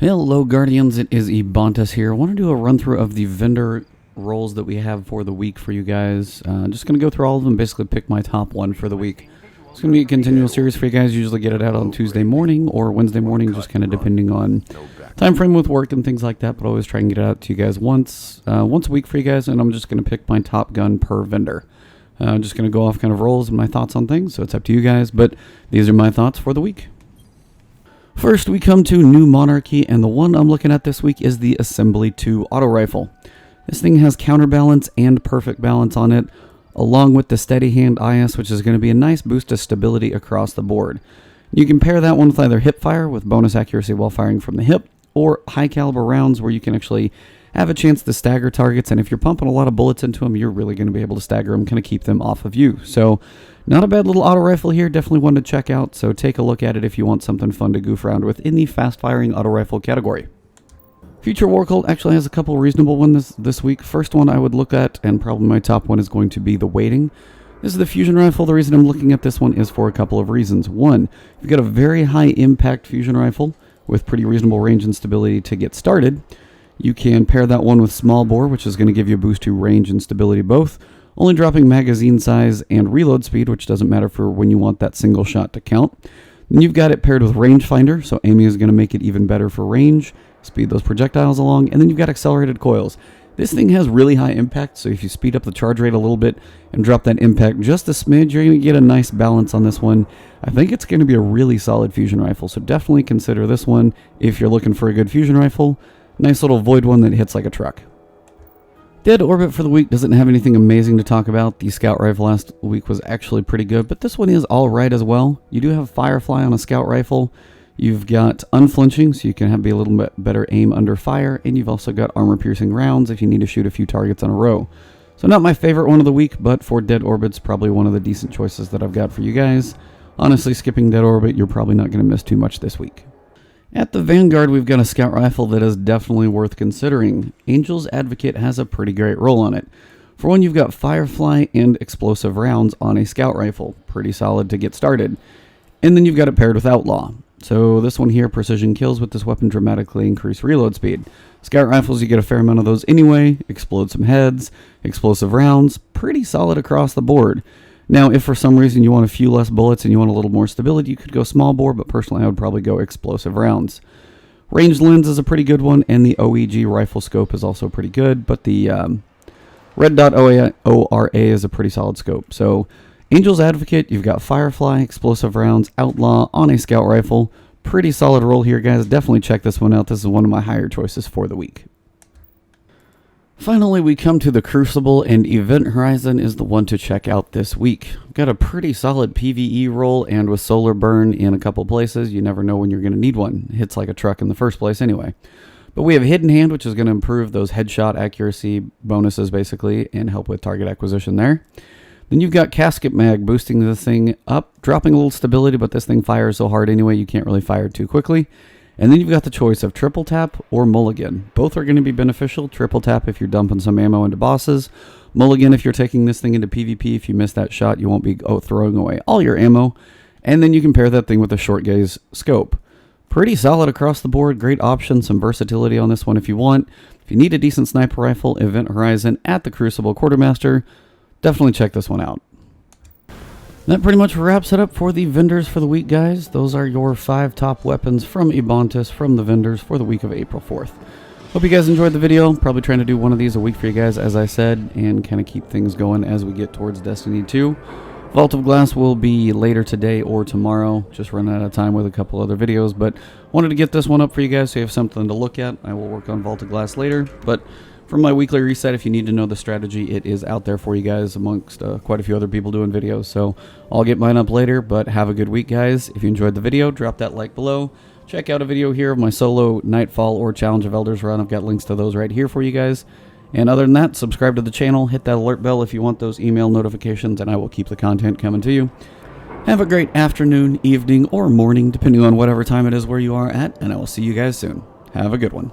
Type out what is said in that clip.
Hello Guardians, it is Ebontis here. I want to do a run through of the vendor roles that we have for the week for you guys. Just going to go through all of them, basically pick my top one for the week. It's going to be a continual series for you guys. Usually get it out on Tuesday morning or Wednesday morning, just kind of depending on time frame with work and things like that, but always try and get it out to you guys once a week for you guys, and I'm just going to pick my top gun per vendor. I'm just going to go off kind of roles and my thoughts on things, so it's up to you guys, but these are my thoughts for the week. First, we come to New Monarchy, and the one I'm looking at this week is the Assembly 2 Auto Rifle. This thing has counterbalance and perfect balance on it, along with the Steady Hand IS, which is going to be a nice boost to stability across the board. You can pair that one with either hip fire, with bonus accuracy while firing from the hip, or high caliber rounds where you can actually have a chance to stagger targets, and if you're pumping a lot of bullets into them, you're really going to be able to stagger them, kind of keep them off of you. So, not a bad little auto rifle here, definitely one to check out, so take a look at it if you want something fun to goof around with in the fast-firing auto rifle category. Future War Cult actually has a couple reasonable ones this week. First one I would look at, and probably my top one, is going to be the Waiting. This is the fusion rifle. The reason I'm looking at this one is for a couple of reasons. One, you've got a very high-impact fusion rifle with pretty reasonable range and stability to get started. You can pair that one with small bore, which is going to give you a boost to range and stability both, only dropping magazine size and reload speed, which doesn't matter for when you want that single shot to count. Then you've got it paired with rangefinder, so aiming is going to make it even better for range, speed those projectiles along, and then you've got accelerated coils. This thing has really high impact, so if you speed up the charge rate a little bit and drop that impact just a smidge, you're going to get a nice balance on this one. I think it's going to be a really solid fusion rifle, so definitely consider this one if you're looking for a good fusion rifle. Nice little void one that hits like a truck. Dead Orbit for the week doesn't have anything amazing to talk about. The Scout Rifle last week was actually pretty good, but this one is alright as well. You do have Firefly on a Scout Rifle. You've got Unflinching, so you can be a little bit better aim under fire, and you've also got armor-piercing rounds if you need to shoot a few targets in a row. So not my favorite one of the week, but for Dead Orbit's probably one of the decent choices that I've got for you guys. Honestly, skipping Dead Orbit, you're probably not going to miss too much this week. At the Vanguard, we've got a Scout Rifle that is definitely worth considering. Angel's Advocate has a pretty great role on it. For one, you've got Firefly and explosive rounds on a Scout Rifle. Pretty solid to get started. And then you've got it paired with Outlaw. So this one here, precision kills with this weapon dramatically increase reload speed. Scout Rifles, you get a fair amount of those anyway. Explode some heads, explosive rounds, pretty solid across the board. Now, if for some reason you want a few less bullets and you want a little more stability, you could go small bore, but personally I would probably go explosive rounds. Ranged lens is a pretty good one, and the OEG rifle scope is also pretty good, but the Red Dot ORA is a pretty solid scope. So, Angel's Advocate, you've got Firefly, explosive rounds, Outlaw on a Scout Rifle. Pretty solid roll here, guys. Definitely check this one out. This is one of my higher choices for the week. Finally, we come to the Crucible, and Event Horizon is the one to check out this week. We've got a pretty solid PvE roll, and with solar burn in a couple places, you never know when you're going to need one. It hits like a truck in the first place anyway. But we have Hidden Hand, which is going to improve those headshot accuracy bonuses, basically, and help with target acquisition there. Then you've got Casket Mag, boosting the thing up, dropping a little stability, but this thing fires so hard anyway, you can't really fire too quickly. And then you've got the choice of Triple Tap or Mulligan. Both are going to be beneficial. Triple Tap if you're dumping some ammo into bosses. Mulligan if you're taking this thing into PvP. If you miss that shot, you won't be throwing away all your ammo. And then you can pair that thing with a short gaze scope. Pretty solid across the board. Great option. Some versatility on this one if you want. If you need a decent sniper rifle, Event Horizon at the Crucible Quartermaster. Definitely check this one out. That pretty much wraps it up for the vendors for the week, guys. Those are your 5 top weapons from Ebontis from the vendors for the week of April 4th. Hope you guys enjoyed the video. Probably trying to do one of these a week for you guys, as I said, and kind of keep things going as we get towards Destiny 2. Vault of Glass will be later today or tomorrow. Just running out of time with a couple other videos, but wanted to get this one up for you guys so you have something to look at. I will work on Vault of Glass later, but from my weekly reset, if you need to know the strategy, it is out there for you guys amongst quite a few other people doing videos. So I'll get mine up later, but have a good week, guys. If you enjoyed the video, drop that like below. Check out a video here of my solo Nightfall or Challenge of Elders run. I've got links to those right here for you guys. And other than that, subscribe to the channel. Hit that alert bell if you want those email notifications, and I will keep the content coming to you. Have a great afternoon, evening, or morning, depending on whatever time it is where you are at, and I will see you guys soon. Have a good one.